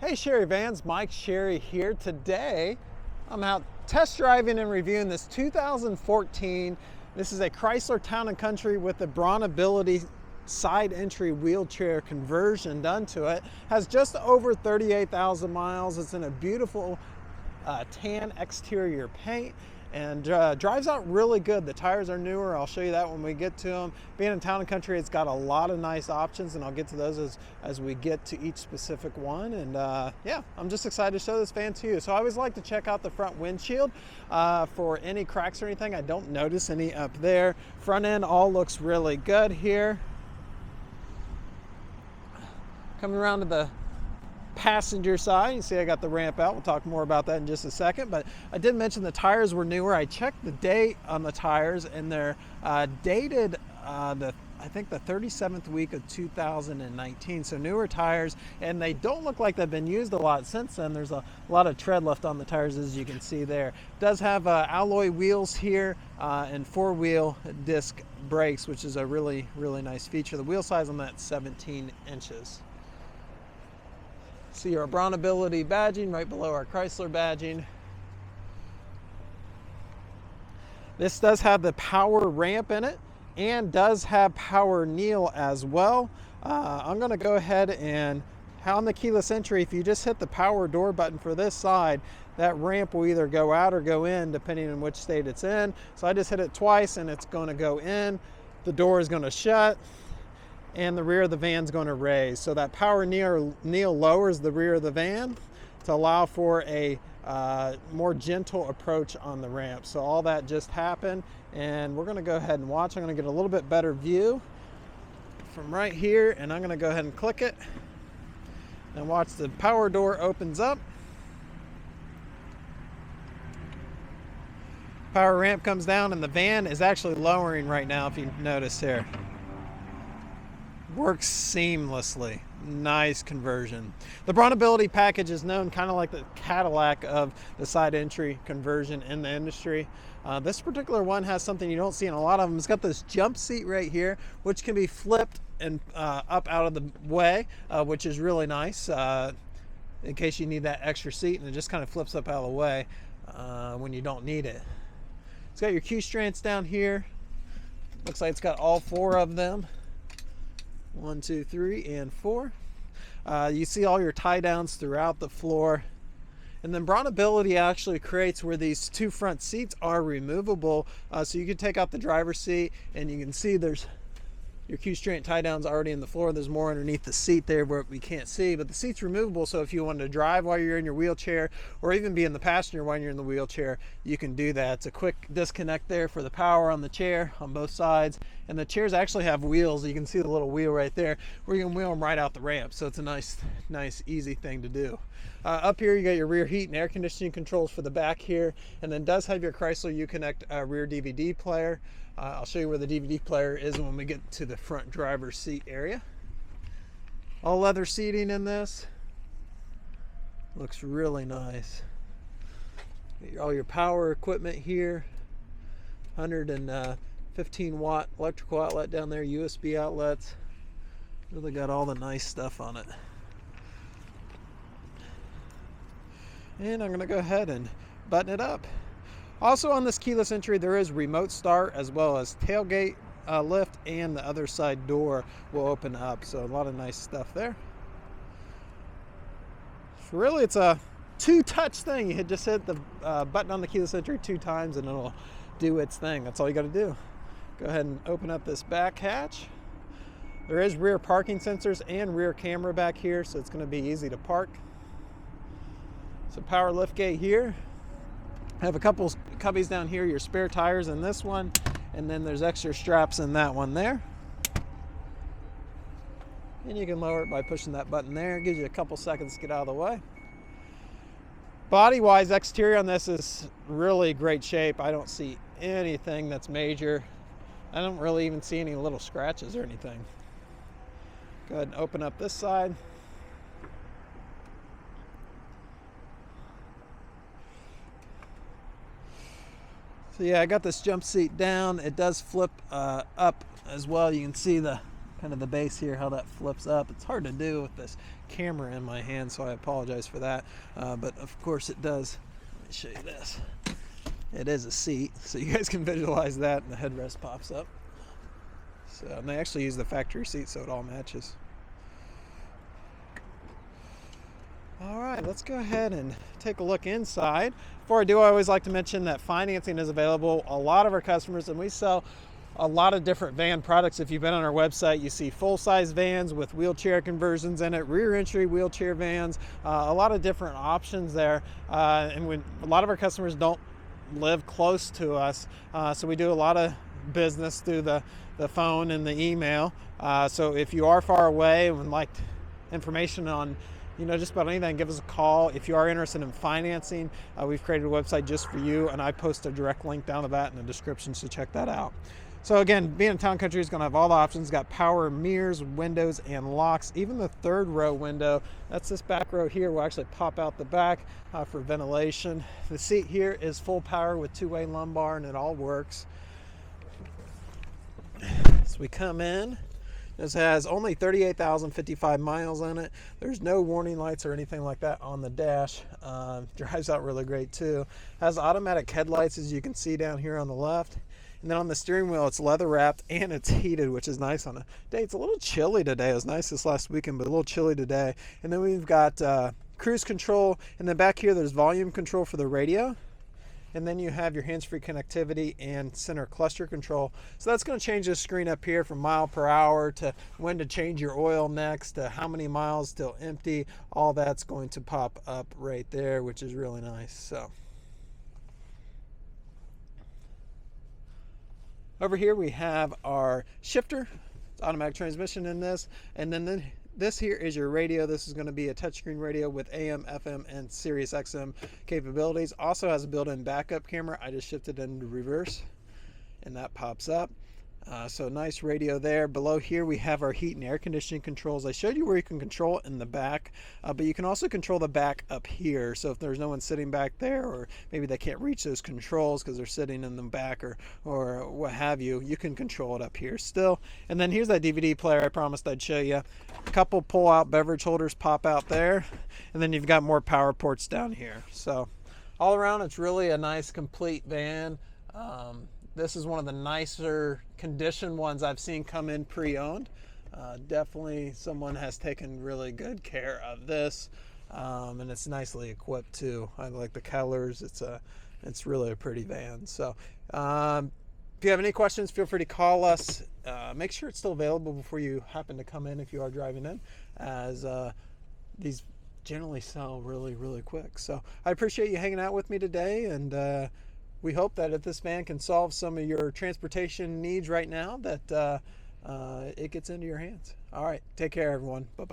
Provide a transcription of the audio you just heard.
Hey Sherry Vans, Mike Sherry here. Today I'm out test driving and reviewing this 2014. This is a Chrysler Town & Country with the BraunAbility side entry wheelchair conversion done to it. Has just over 38,000 miles. It's in a beautiful tan exterior paint and drives out really good. The tires are newer. I'll show you that when we get to them. Being in Town & Country, it's got a lot of nice options, and I'll get to those as we get to each specific one. And yeah, I'm just excited to show this van to you. So I always like to check out the front windshield for any cracks or anything. I don't notice any up there. Front end all looks really good here. Coming around to the passenger side, you see I got the ramp out. We'll talk more about that in just a second, but I did mention the tires were newer. I checked the date on the tires, and they're dated I think the 37th week of 2019, so newer tires, and they don't look like they've been used a lot since then. There's a lot of tread left on the tires, as you can see there. It does have alloy wheels here and four-wheel disc brakes, which is a really nice feature. The wheel size on that 17 inches. See our BraunAbility badging right below our Chrysler badging. This does have the power ramp in it and does have power kneel as well. I'm going to go ahead and on the keyless entry, if you just hit the power door button for this side, that ramp will either go out or go in depending on which state it's in. So I just hit it twice and it's going to go in. The door is going to shut, and the rear of the van's going to raise. So that power kneel lowers the rear of the van to allow for a more gentle approach on the ramp. So all that just happened, and we're going to go ahead and watch. I'm going to get a little bit better view from right here, and I'm going to go ahead and click it and watch. The power door opens up. Power ramp comes down, and the van is actually lowering right now, if you notice here. Works seamlessly. Nice conversion. The BraunAbility package is known kind of like the Cadillac of the side entry conversion in the industry. This particular one has something you don't see in a lot of them. It's got this jump seat right here, which can be flipped and up out of the way, which is really nice in case you need that extra seat, and it just kind of flips up out of the way when you don't need it. It's got your key strands down here. Looks like it's got all four of them. 1, 2, 3, and 4. You see all your tie downs throughout the floor. And then BraunAbility actually creates where these two front seats are removable. So you can take out the driver's seat, and you can see there's your key strand tie downs already in the floor. There's more underneath the seat there where we can't see, but the seat's removable. So if you wanted to drive while you're in your wheelchair, or even be in the passenger while you're in the wheelchair, you can do that. It's a quick disconnect there for the power on the chair on both sides. And the chairs actually have wheels. You can see the little wheel right there where you can wheel them right out the ramp. So it's a nice, easy thing to do. Up here, you got your rear heat and air conditioning controls for the back here, and then does have your Chrysler Uconnect rear DVD player. I'll show you where the DVD player is when we get to the front driver's seat area. All leather seating in this. Looks really nice. All your power equipment here. 115 watt electrical outlet down there, USB outlets. Really got all the nice stuff on it. And I'm going to go ahead and button it up. Also on this keyless entry, there is remote start as well as tailgate lift, and the other side door will open up. So a lot of nice stuff there. So really, it's a two-touch thing. You just hit the button on the keyless entry 2 times and it'll do its thing. That's all you got to do. Go ahead and open up this back hatch. There is rear parking sensors and rear camera back here, so it's going to be easy to park. So power lift gate here. I have a couple cubbies down here, your spare tires in this one, and then there's extra straps in that one there. And you can lower it by pushing that button there. It gives you a couple seconds to get out of the way. Body-wise, exterior on this is really great shape. I don't see anything that's major. I don't really even see any little scratches or anything. Go ahead and open up this side. So yeah, I got this jump seat down. It does flip up as well. You can see the kind of the base here, how that flips up. It's hard to do with this camera in my hand, so I apologize for that. But of course it does. Let me show you this. It is a seat, so you guys can visualize that, and the headrest pops up. So, and they actually use the factory seat, so it all matches. All right, let's go ahead and take a look inside. Before I do, I always like to mention that financing is available. A lot of our customers, and we sell a lot of different van products. If you've been on our website, you see full-size vans with wheelchair conversions in it, rear entry wheelchair vans, a lot of different options there. And when a lot of our customers don't live close to us, so we do a lot of business through the phone and the email. So if you are far away and would like information on just about anything, give us a call. If you are interested in financing, we've created a website just for you, and I post a direct link down to that in the description, so check that out. So again, being in town country is going to have all the options. Got power mirrors, windows, and locks. Even the third row window, that's this back row here, will actually pop out the back for ventilation. The seat here is full power with two-way lumbar, and it all works. So we come in. This has only 38,055 miles on it. There's no warning lights or anything like that on the dash. Drives out really great too. Has automatic headlights, as you can see down here on the left. And then on the steering wheel, it's leather wrapped and it's heated, which is nice on a day. It's a little chilly today. It was nice this last weekend, but a little chilly today. And then we've got cruise control. And then back here, there's volume control for the radio. And then you have your hands-free connectivity and center cluster control. So that's going to change the screen up here from mile per hour to when to change your oil next to how many miles still empty. All that's going to pop up right there, which is really nice. So over here we have our shifter. It's automatic transmission in this. And then this here is your radio. This is going to be a touchscreen radio with AM, FM, and Sirius XM capabilities. Also has a built-in backup camera. I just shifted it into reverse, and that pops up. So nice radio there. Below here we have our heat and air conditioning controls. I showed you where you can control it in the back, but you can also control the back up here. So if there's no one sitting back there, or maybe they can't reach those controls because they're sitting in the back or what have you, you can control it up here still. And then here's that DVD player I promised I'd show you. A couple pull-out beverage holders pop out there, and then you've got more power ports down here. So all around, it's really a nice complete van. This is one of the nicer condition ones I've seen come in pre-owned. Definitely someone has taken really good care of this, and it's nicely equipped too. I like the colors. It's really a pretty van. So if you have any questions, feel free to call us. Make sure it's still available before you happen to come in if you are driving in, as these generally sell really, really quick. So I appreciate you hanging out with me today, and we hope that if this van can solve some of your transportation needs right now, that it gets into your hands. All right, take care, everyone. Bye-bye.